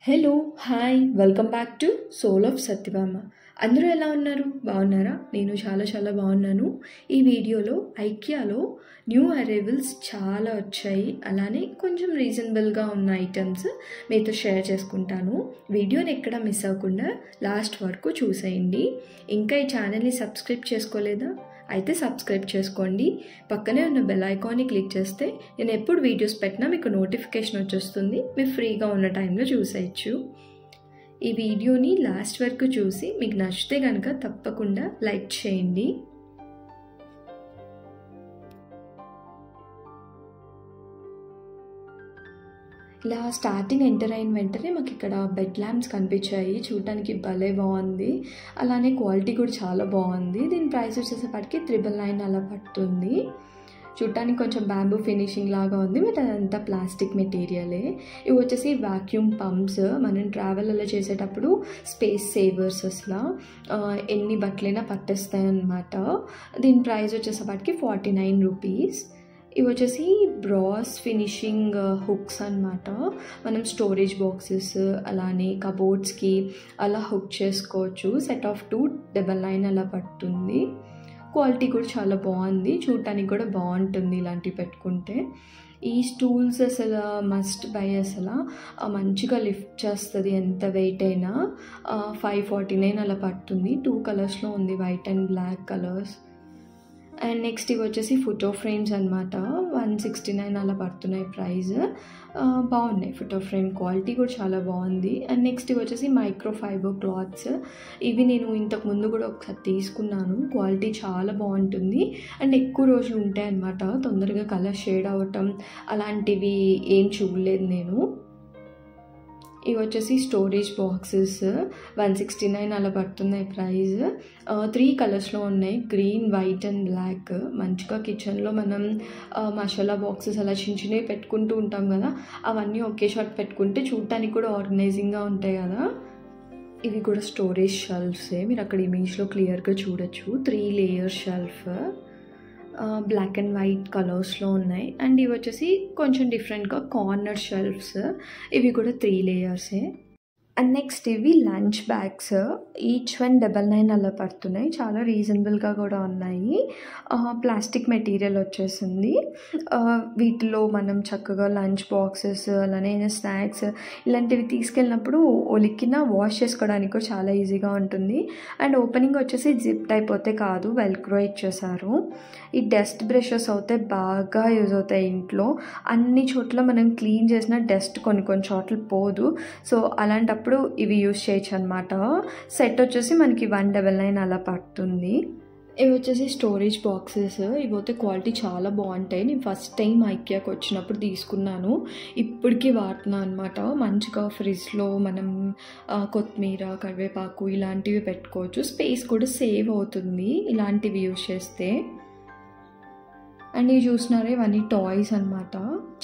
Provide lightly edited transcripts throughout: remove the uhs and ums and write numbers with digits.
Hello! Hi! Welcome back to soul of Satyabhama. అందరూ ఎలా ఉన్నారు? బాగున్నారా? నేను చాలా బాగున్నాను. ఈ వీడియోలో ఐకియాలో న్యూ అరైవల్స్ చాలా వచ్చాయి. అలానే కొంచెం రీజనబుల్గా ఉన్న ఐటమ్స్ మీతో షేర్ చేసుకుంటాను. వీడియోని ఎక్కడ మిస్ అవ్వకుండా లాస్ట్ వరకు చూసేయండి. ఇంకా ఈ ఛానల్ని సబ్స్క్రైబ్ చేసుకోలేదా? అయితే సబ్స్క్రైబ్ చేసుకోండి. పక్కనే ఉన్న బెల్ ఐకాన్ని క్లిక్ చేస్తే నేను ఎప్పుడు వీడియోస్ పెట్టినా మీకు నోటిఫికేషన్ వచ్చేస్తుంది. మీరు ఫ్రీగా ఉన్న టైంలో చూసేయచ్చు. ఈ వీడియోని లాస్ట్ వరకు చూసి మీకు నచ్చితే కనుక తప్పకుండా లైక్ చేయండి. ఇలా స్టార్టింగ్ ఎంటర్ అయిన వెంటనే మాకు ఇక్కడ బెడ్ ల్యాంప్స్ కనిపించాయి. చూడటానికి భలే బాగుంది. అలానే క్వాలిటీ కూడా చాలా బాగుంది. దీని ప్రైస్ వచ్చేసేపటికి 999 అలా పడుతుంది. చూడటానికి కొంచెం బ్యాంబూ ఫినిషింగ్ లాగా ఉంది, బట్ అదంతా ప్లాస్టిక్ మెటీరియలే. ఇవి వచ్చేసి వాక్యూమ్ పంప్స్. మనం ట్రావెల్ అలా చేసేటప్పుడు స్పేస్ సేవర్స్. అసలు ఎన్ని బట్టలైనా పట్టేస్తాయి అన్నమాట. దీని ప్రైస్ వచ్చేసేపటికి 49 రూపీస్. ఇవి వచ్చేసి బ్రాస్ ఫినిషింగ్ హుక్స్ అన్నమాట. మనం స్టోరేజ్ బాక్సెస్ అలానే కబోర్డ్స్కి అలా హుక్ చేసుకోవచ్చు. సెట్ ఆఫ్ 299 అలా పడుతుంది. క్వాలిటీ కూడా చాలా బాగుంది. చూడటానికి కూడా బాగుంటుంది ఇలాంటివి పెట్టుకుంటే. ఈ స్టూల్స్ అసలు మస్ట్ బై. అసలు మంచిగా లిఫ్ట్ చేస్తుంది ఎంత వెయిట్ అయినా. 549 అలా పడుతుంది. 2 కలర్స్లో ఉంది, white and black colours. And next ఇవి వచ్చేసి ఫోటో ఫ్రేమ్స్ అనమాట. 169 అలా పడుతున్నాయి ప్రైస్. బాగున్నాయి ఫోటో ఫ్రేమ్, క్వాలిటీ కూడా చాలా బాగుంది. అండ్ నెక్స్ట్ ఇవి వచ్చేసి మైక్రో ఫైబర్ క్లాత్స్. ఇవి నేను ఇంతకు ముందు కూడా ఒకసారి తీసుకున్నాను. క్వాలిటీ చాలా బాగుంటుంది అండ్ ఎక్కువ రోజులు ఉంటాయి అన్నమాట. తొందరగా కలర్ షేడ్ అవ్వటం అలాంటివి ఏం చూడలేదు నేను. ఇవి వచ్చేసి స్టోరేజ్ బాక్సెస్. 169 అలా పడుతున్నాయి ప్రైస్. 3 కలర్స్లో ఉన్నాయి, గ్రీన్, వైట్ అండ్ బ్లాక్. మంచిగా కిచెన్లో మనం మసాలా బాక్సెస్ అలా చిన్నవి పెట్టుకుంటూ ఉంటాం కదా, అవన్నీ ఒకే షాట్ పెట్టుకుంటే చూడటానికి కూడా ఆర్గనైజింగ్గా ఉంటాయి కదా. ఇవి కూడా స్టోరేజ్ షెల్ఫ్సే. మీరు అక్కడ ఇమేజ్లో క్లియర్గా చూడొచ్చు. 3 layer shelf, black and white కలర్స్లో ఉన్నాయి. అండ్ ఇవి వచ్చేసి కొంచెం డిఫరెంట్గా కార్నర్ షెల్ఫ్స్. ఇవి కూడా 3 లేయర్సే. అండ్ నెక్స్ట్ ఇవి లంచ్ బ్యాగ్స్. ఈచ్ 199 అలా పడుతున్నాయి. చాలా రీజనబుల్గా కూడా ఉన్నాయి. ప్లాస్టిక్ మెటీరియల్ వచ్చేసింది. వీటిలో మనం చక్కగా లంచ్ బాక్సెస్ అలానే స్నాక్స్ ఇలాంటివి తీసుకెళ్ళినప్పుడు ఒలికిన వాష్ చేసుకోవడానికి కూడా చాలా ఈజీగా ఉంటుంది. అండ్ ఓపెనింగ్ వచ్చేసి జిప్ టైప్ అయితే కాదు, వెల్క్రో ఇచ్చేసారు. ఈ డస్ట్ బ్రషెస్ అయితే బాగా యూజ్ అవుతాయి ఇంట్లో. అన్ని చోట్ల మనం క్లీన్ చేసిన డస్ట్ కొన్ని చోట్ల పోదు. సో అలాంటప్పుడు ఇవి యూజ్ చేయొచ్చు అనమాట. సెట్ వచ్చేసి మనకి 199 అలా పడుతుంది. ఇవి వచ్చేసి స్టోరేజ్ బాక్సెస్. ఇవి అయితే క్వాలిటీ చాలా బాగుంటాయి. నేను ఫస్ట్ టైం ఐకియాకి వచ్చినప్పుడు తీసుకున్నాను. ఇప్పటికీ వాడుతున్నాను అనమాట. మంచిగా ఫ్రిడ్జ్లో మనం కొత్తిమీర, కరివేపాకు ఇలాంటివి పెట్టుకోవచ్చు. స్పేస్ కూడా సేవ్ అవుతుంది ఇలాంటివి యూజ్ చేస్తే. అండ్ ఇవి చూసినారా, ఇవన్నీ టాయ్స్ అనమాట.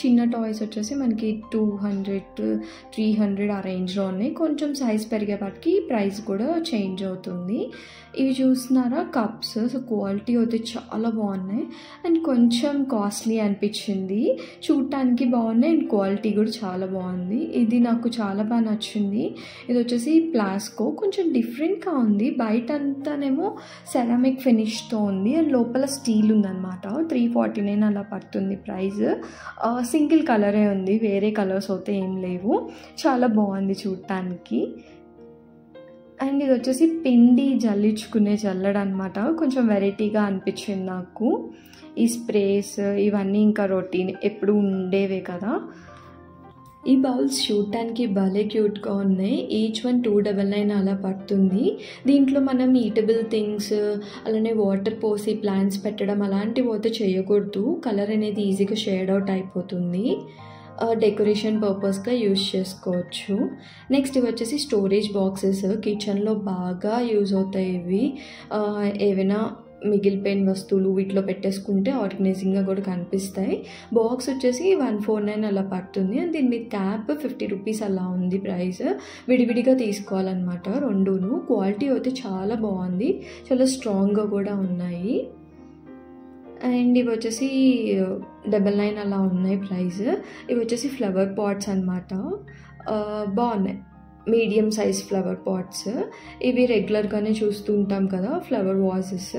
చిన్న టాయ్స్ వచ్చేసి మనకి 200-300 ఆ రేంజ్లో ఉన్నాయి. కొంచెం సైజ్ పెరిగేపాటికి ప్రైస్ కూడా చేంజ్ అవుతుంది. ఇవి చూసినారా కప్స్. సో క్వాలిటీ అయితే చాలా బాగున్నాయి అండ్ కొంచెం కాస్ట్లీ అనిపించింది. చూడటానికి బాగున్నాయి అండ్ క్వాలిటీ కూడా చాలా బాగుంది. ఇది నాకు చాలా బాగా నచ్చింది. ఇది వచ్చేసి ప్లాస్కో, కొంచెం డిఫరెంట్గా ఉంది. బయట అంతానేమో సెరామిక్ ఫినిష్తో ఉంది అండ్ లోపల స్టీల్ ఉందన్నమాట. 349 అలా పడుతుంది ప్రైస్. సింగిల్ కలరే ఉంది, వేరే కలర్స్ అయితే ఏం లేవు. చాలా బాగుంది చూడటానికి. అండ్ ఇది వచ్చేసి పిండి జల్లించుకునే జల్లెడ అనమాట. కొంచెం వెరైటీగా అనిపించింది నాకు. ఈ స్ప్రేస్ ఇవన్నీ ఇంకా రొటీన్ ఎప్పుడు ఉండేవే కదా. ఈ బౌల్స్ చూడటానికి భలే క్యూట్గా ఉన్నాయి. ఈచ్ 1 299 అలా పడుతుంది. దీంట్లో మనం ఈటబుల్ థింగ్స్ అలానే వాటర్ పోసి ప్లాంట్స్ పెట్టడం అలాంటివి అయితే చేయకూడదు. కలర్ అనేది ఈజీగా షేడ్ అవుట్ అయిపోతుంది. డెకరేషన్ పర్పస్గా యూజ్ చేసుకోవచ్చు. నెక్స్ట్ ఇవి వచ్చేసి స్టోరేజ్ బాక్సెస్. కిచెన్లో బాగా యూజ్ అవుతాయి ఇవి. ఏవైనా మిగిలిపోయిన వస్తువులు వీటిలో పెట్టేసుకుంటే ఆర్గనైజింగ్గా కూడా కనిపిస్తాయి. బాక్స్ వచ్చేసి 149 అలా పడుతుంది. అండ్ దీని మీద క్యాప్ 50 రూపీస్ అలా ఉంది ప్రైస్. విడివిడిగా తీసుకోవాలన్నమాట రెండును. క్వాలిటీ అయితే చాలా బాగుంది, చాలా స్ట్రాంగ్గా కూడా ఉన్నాయి. అండ్ ఇవి వచ్చేసి 99 అలా ఉన్నాయి ప్రైస్. ఇవి వచ్చేసి ఫ్లవర్ పాట్స్ అనమాట. బాగున్నాయి. Medium size flower pots. ఇవి రెగ్యులర్గానే చూస్తూ ఉంటాం కదా ఫ్లవర్ వాజెస్.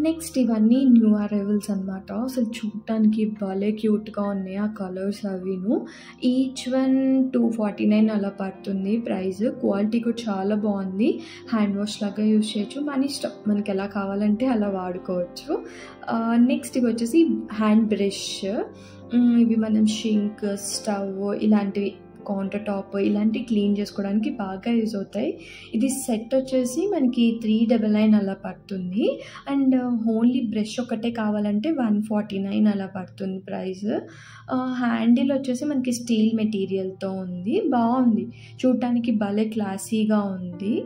నెక్స్ట్ ఇవన్నీ న్యూ అరైవల్స్ అనమాట. అసలు చూడటానికి భలే క్యూట్గా ఉన్నాయి ఆ కలర్స్ అవిను. ఈచ్ వన్ 249 అలా పడుతుంది ప్రైస్. క్వాలిటీ కూడా చాలా బాగుంది. హ్యాండ్ వాష్ లాగా యూజ్ చేయొచ్చు, మన ఇష్టం, మనకి ఎలా కావాలంటే అలా వాడుకోవచ్చు. నెక్స్ట్ ఇవి వచ్చేసి హ్యాండ్ బ్రష్. ఇవి మనం షింక్, స్టవ్ ఇలాంటివి, కౌంటర్ టాప్ ఇలాంటివి క్లీన్ చేసుకోవడానికి బాగా యూజ్ అవుతాయి. ఇది సెట్ వచ్చేసి మనకి 399 అలా పడుతుంది. అండ్ ఓన్లీ బ్రష్ ఒకటే కావాలంటే 149 అలా పడుతుంది ప్రైస్. హ్యాండిల్ వచ్చేసి మనకి స్టీల్ మెటీరియల్తో ఉంది. బాగుంది, చూడటానికి భలే క్లాసీగా ఉంది.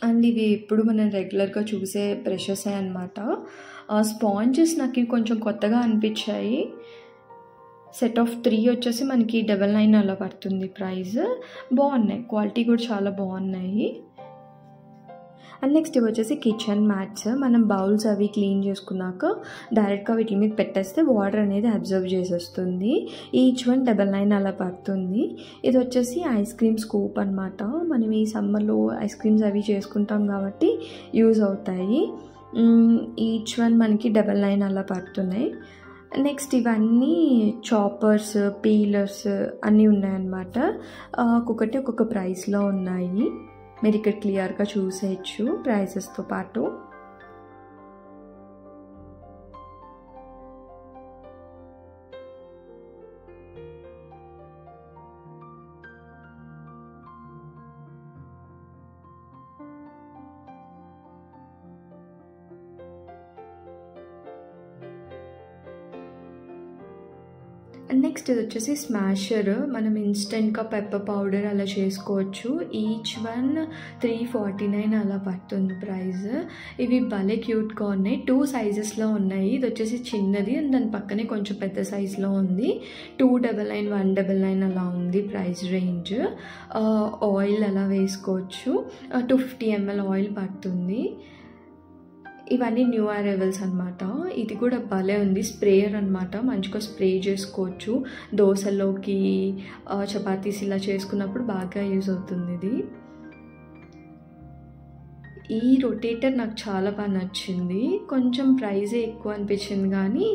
అండ్ ఇవి ఎప్పుడు మనం రెగ్యులర్గా చూసే బ్రషెస్ అనమాట. స్పాంజెస్ నాకు ఇవి కొంచెం కొత్తగా అనిపించాయి. సెట్ ఆఫ్ 3 వచ్చేసి మనకి 99 అలా పడుతుంది ప్రైస్. బాగున్నాయి, క్వాలిటీ కూడా చాలా బాగున్నాయి. అండ్ నెక్స్ట్ ఇవి వచ్చేసి కిచెన్ మ్యాట్స్. మనం బౌల్స్ అవి క్లీన్ చేసుకున్నాక డైరెక్ట్గా వీటి మీద పెట్టేస్తే వాటర్ అనేది అబ్జర్వ్ చేసేస్తుంది. ఈచ్ వన్ 99 అలా పడుతుంది. ఇది వచ్చేసి ఐస్ క్రీమ్ స్కూప్ అనమాట. మనం ఈ సమ్మర్లో ఐస్ క్రీమ్స్ అవి చేసుకుంటాం కాబట్టి యూజ్ అవుతాయి. ఈచ్ వన్ మనకి 99 అలా పడుతున్నాయి. నెక్స్ట్ ఇవన్నీ చాపర్స్, పీలర్స్ అన్నీ ఉన్నాయన్నమాట. ఒక్కొక్కటి ఒక్కొక్క ప్రైస్లో ఉన్నాయి. మీరు ఇక్కడ క్లియర్గా చూసేయచ్చు ప్రైసెస్తో పాటు. నెక్స్ట్ ఇది వచ్చేసి స్మాషర్. మనం ఇన్స్టెంట్గా పెప్పర్ పౌడర్ అలా చేసుకోవచ్చు. ఈచ్ వన్ 349 అలా పడుతుంది ప్రైస్. ఇవి భలే క్యూట్గా ఉన్నాయి. 2 సైజెస్లో ఉన్నాయి. ఇది వచ్చేసి చిన్నది అండ్ దాని పక్కనే కొంచెం పెద్ద సైజులో ఉంది. 299, 199 అలా ఉంది ప్రైస్ రేంజ్. ఆయిల్ అలా వేసుకోవచ్చు. 250 ml ఆయిల్ పడుతుంది. ఇవన్నీ న్యూ అరైవల్స్ అనమాట. ఇది కూడా భలే ఉంది. స్ప్రేయర్ అనమాట, మంచిగా స్ప్రే చేసుకోవచ్చు. దోశలోకి, చపాతీస్ ఇలా చేసుకున్నప్పుడు బాగా యూజ్ అవుతుంది ఇది. ఈ రొటేటర్ నాకు చాలా బాగా నచ్చింది. కొంచెం ప్రైజే ఎక్కువ అనిపించింది కానీ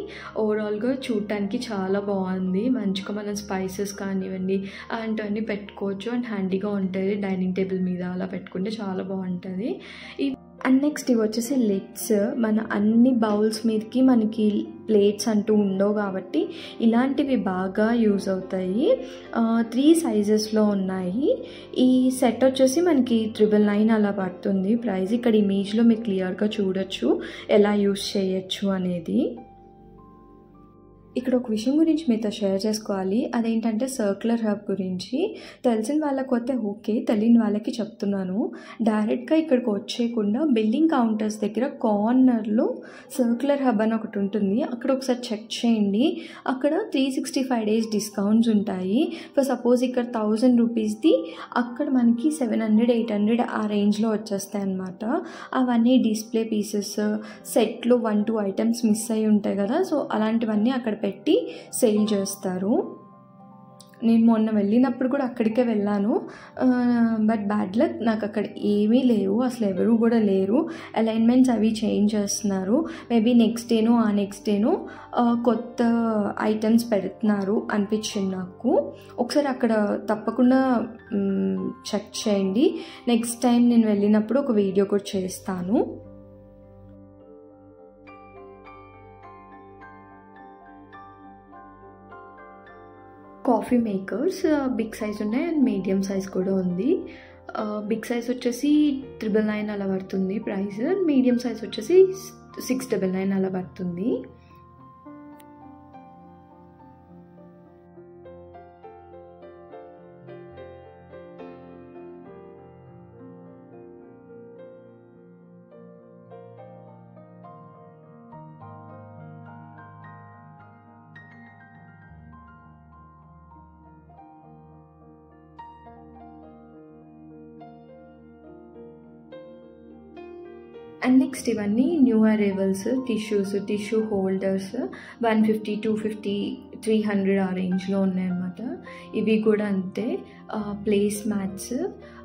ఓవరాల్గా చూడటానికి చాలా బాగుంది. మంచిగా మనం స్పైసెస్ కానివ్వండి అలాంటివన్నీ పెట్టుకోవచ్చు. అండ్ హ్యాండీగా ఉంటుంది. డైనింగ్ టేబుల్ మీద అలా పెట్టుకుంటే చాలా బాగుంటుంది. అండ్ నెక్స్ట్ ఇవి వచ్చేసి లిడ్స్. మన అన్ని బౌల్స్ మీదకి మనకి ప్లేట్స్ అంటూ ఉండవు కాబట్టి ఇలాంటివి బాగా యూజ్ అవుతాయి. 3 సైజెస్లో ఉన్నాయి. ఈ సెట్ వచ్చేసి మనకి 999 అలా పడుతుంది ప్రైస్. ఇక్కడ ఇమేజ్లో మీరు క్లియర్గా చూడొచ్చు ఎలా యూజ్ చేయొచ్చు అనేది. ఇక్కడ ఒక విషయం గురించి మీతో షేర్ చేసుకోవాలి. అదేంటంటే సర్క్యులర్ హబ్ గురించి. తెలిసిన వాళ్ళకు అయితే ఓకే, తెలియని వాళ్ళకి చెప్తున్నాను. డైరెక్ట్గా ఇక్కడికి వచ్చేయకుండా బిల్లింగ్ కౌంటర్స్ దగ్గర కార్నర్లో సర్క్యులర్ హబ్ అని ఒకటి ఉంటుంది. అక్కడ ఒకసారి చెక్ చేయండి. అక్కడ 365 days డిస్కౌంట్స్ ఉంటాయి. ఫర్ సపోజ్ ఇక్కడ 1000 రూపీస్ది అక్కడ మనకి 700, 800 ఆ రేంజ్లో వచ్చేస్తాయి అన్నమాట. అవన్నీ డిస్ప్లే పీసెస్, సెట్లో 1-2 ఐటమ్స్ మిస్ అయ్యి ఉంటాయి కదా, సో అలాంటివన్నీ అక్కడ పెట్టి సేల్ చేస్తారు. నేను మొన్న వెళ్ళినప్పుడు కూడా అక్కడికే వెళ్ళాను. బట్ బ్యాడ్ లక్, నాకు అక్కడ ఏమీ లేవు, అసలు ఎవరు కూడా లేరు. అలైన్మెంట్స్ అవి చేంజ్ చేస్తున్నారు. మేబీ నెక్స్ట్ డేనో ఆ నెక్స్ట్ డేనో కొత్త ఐటమ్స్ పెడుతున్నారు అనిపించింది నాకు. ఒకసారి అక్కడ తప్పకుండా చెక్ చేయండి. నెక్స్ట్ టైం నేను వెళ్ళినప్పుడు ఒక వీడియో కూడా చేస్తాను. కాఫీ మేకర్స్ బిగ్ సైజ్ ఉన్నాయి అండ్ మీడియం సైజ్ కూడా ఉంది. బిగ్ సైజ్ వచ్చేసి 999 అలా పడుతుంది ప్రైస్. మీడియం సైజ్ వచ్చేసి 699 అలా పడుతుంది. అండ్ నెక్స్ట్ ఇవన్నీ new arrivals. Tissues, tissue holders 150, 250, 300 ఆ రేంజ్లో ఉన్నాయన్నమాట. ఇవి కూడా అంతే. ప్లేస్ మ్యాట్స్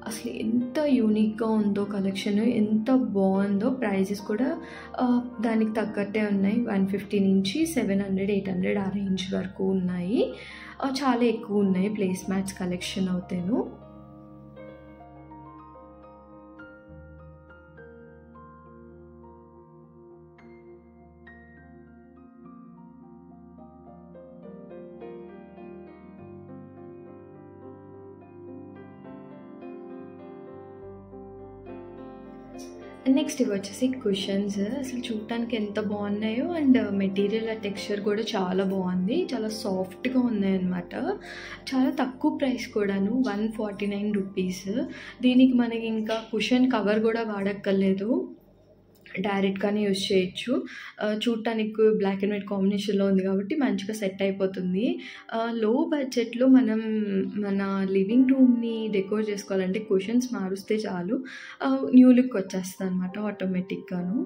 అసలు ఎంత యూనిక్గా ఉందో కలెక్షన్, ఎంత బాగుందో. ప్రైజెస్ కూడా దానికి తగ్గట్టే ఉన్నాయి. 150 నుంచి 700, 800 ఆ రేంజ్ వరకు ఉన్నాయి. చాలా ఎక్కువ ఉన్నాయి ప్లేస్ మ్యాట్స్ కలెక్షన్ అవుతేను. నెక్స్ట్ ఇవి వచ్చేసి కుషన్స్. అసలు చూడటానికి ఎంత బాగున్నాయో, అండ్ మెటీరియల్ టెక్స్చర్ కూడా చాలా బాగుంది. చాలా సాఫ్ట్గా ఉన్నాయన్నమాట. చాలా తక్కువ ప్రైస్ కూడాను, 149 రూపీస్. దీనికి మనకి ఇంకా కుషన్ కవర్ కూడా వాడక్కర్లేదు, డైరెక్ట్గానే యూజ్ చేయొచ్చు. చూడటానికి బ్లాక్ అండ్ వైట్ కాంబినేషన్లో ఉంది కాబట్టి మంచిగా సెట్ అయిపోతుంది. లో బడ్జెట్లో మనం మన లివింగ్ రూమ్ని డెకోర్ చేసుకోవాలంటే కుషన్స్ మారుస్తే చాలు, న్యూ లుక్ వచ్చేస్తుంది అనమాట ఆటోమేటిక్గాను.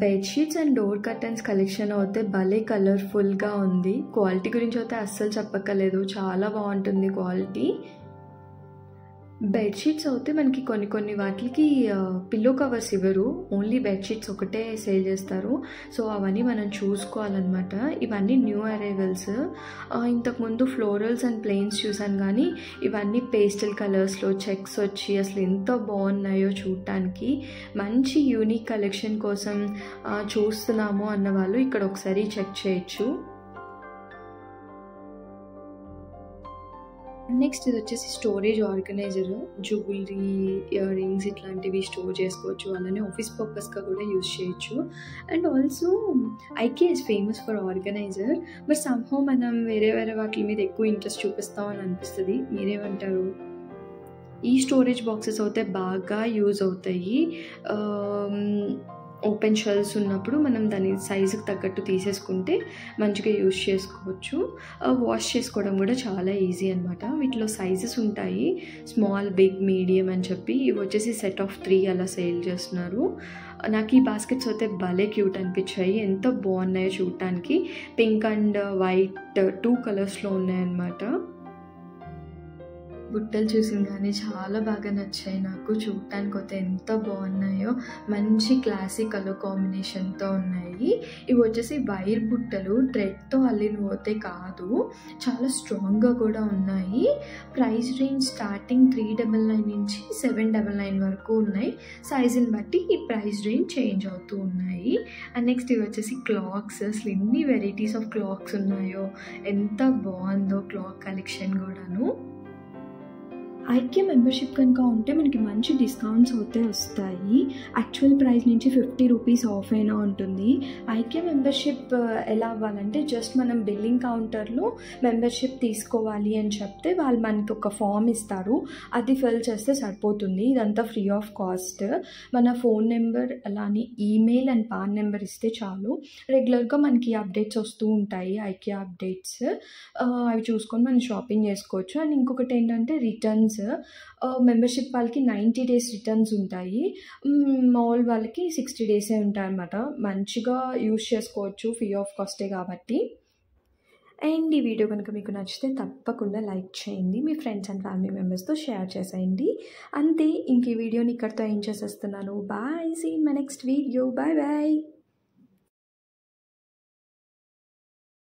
Bedsheets and door curtains collection అయితే భలే కలర్ఫుల్గా ఉంది. క్వాలిటీ గురించి అయితే అస్సలు చెప్పక్కర్లేదు, చాలా బాగుంటుంది క్వాలిటీ. బెడ్షీట్స్ అయితే మనకి కొన్ని వాటికి పిల్లో కవర్స్ ఇవ్వరు, ఓన్లీ బెడ్షీట్స్ ఒకటే సేల్ చేస్తారు. సో అవన్నీ మనం చూసుకోవాలన్నమాట. ఇవన్నీ న్యూ అరైవల్స్. ఇంతకుముందు ఫ్లోరల్స్ అండ్ ప్లెయిన్స్ చూసాను, కానీ ఇవన్నీ పేస్టల్ కలర్స్లో చెక్స్ వచ్చి అసలు ఎంత బాగున్నాయో చూడటానికి. మంచి యూనిక్ కలెక్షన్ కోసం చూస్తున్నాము అన్న వాళ్ళు ఇక్కడ ఒకసారి చెక్ చేయొచ్చు. నెక్స్ట్ ఇది వచ్చేసి storage organiser. Jewellery, earrings ఇట్లాంటివి స్టోర్ చేసుకోవచ్చు, అలానే ఆఫీస్ పర్పస్గా కూడా యూజ్ చేయొచ్చు. And also IKEA is famous for organiser, but somehow మనం వేరే వాటి మీద ఎక్కువ ఇంట్రెస్ట్ చూపిస్తామని అనిపిస్తుంది. మీరేమంటారు? ఈ స్టోరేజ్ బాక్సెస్ అయితే బాగా యూజ్ అవుతాయి. ఓపెన్ షెల్స్ ఉన్నప్పుడు మనం దాని సైజుకి తగ్గట్టు తీసేసుకుంటే మంచిగా యూజ్ చేసుకోవచ్చు. వాష్ చేసుకోవడం కూడా చాలా ఈజీ అనమాట. వీటిలో సైజెస్ ఉంటాయి, స్మాల్, బిగ్, మీడియం అని చెప్పి. ఇవి వచ్చేసి సెట్ ఆఫ్ 3 అలా సేల్ చేస్తున్నారు. నాకు ఈ బాస్కెట్స్ అయితే భలే క్యూట్ అనిపించాయి, ఎంత బాగున్నాయో చూడటానికి. పింక్ అండ్ వైట్ 2 కలర్స్లో ఉన్నాయన్నమాట. బుట్టలు చూసింగానే చాలా బాగా నచ్చాయి నాకు. చూడటానికి అయితే ఎంత బాగున్నాయో, మంచి క్లాసిక్ కలర్ కాంబినేషన్తో ఉన్నాయి. ఇవి వచ్చేసి వైర్ బుట్టలు, థ్రెడ్తో అల్లిన పోతే కాదు, చాలా స్ట్రాంగ్గా కూడా ఉన్నాయి. ప్రైస్ రేంజ్ స్టార్టింగ్ 399 నుంచి 799 వరకు ఉన్నాయి. సైజుని బట్టి ఈ ప్రైస్ రేంజ్ చేంజ్ అవుతూ ఉన్నాయి. అండ్ నెక్స్ట్ ఇవి వచ్చేసి క్లాక్స్. అసలు ఎన్ని వెరైటీస్ ఆఫ్ క్లాక్స్ ఉన్నాయో, ఎంత బాగుందో క్లాక్ కలెక్షన్ కూడాను. ఐకే మెంబర్షిప్ కనుక ఉంటే మనకి మంచి డిస్కౌంట్స్ అయితే వస్తాయి. యాక్చువల్ ప్రైస్ నుంచి 50 రూపీస్ ఆఫ్ అయినా ఉంటుంది. ఐకే మెంబర్షిప్ ఎలా అవ్వాలంటే జస్ట్ మనం బిల్లింగ్ కౌంటర్లో మెంబర్షిప్ తీసుకోవాలి అని చెప్తే వాళ్ళు మనకి ఒక ఫామ్ ఇస్తారు, అది ఫిల్ చేస్తే సరిపోతుంది. ఇదంతా ఫ్రీ ఆఫ్ కాస్ట్. మన ఫోన్ నెంబర్, అలానే ఈమెయిల్ అండ్ పాన్ నెంబర్ ఇస్తే చాలు. రెగ్యులర్గా మనకి అప్డేట్స్ వస్తూ ఉంటాయి, ఐకే అప్డేట్స్. అవి చూసుకొని మనం షాపింగ్ చేసుకోవచ్చు. అండ్ ఇంకొకటి ఏంటంటే రిటర్న్స్. మెంబర్షిప్ వాళ్ళకి 90 days రిటర్న్స్ ఉంటాయి, మామూలు వాళ్ళకి 60 days ఉంటాయి అన్నమాట. మంచిగా యూజ్ చేసుకోవచ్చు, ఫ్రీ ఆఫ్ కాస్టే కాబట్టి. అండ్ ఈ వీడియో కనుక మీకు నచ్చితే తప్పకుండా లైక్ చేయండి, మీ ఫ్రెండ్స్ అండ్ ఫ్యామిలీ మెంబర్స్తో షేర్ చేసేయండి. అంతే, ఇంక ఈ వీడియోని ఇక్కడితో ఏం చేసేస్తున్నాను. Bye, see in my next video. Bye bye.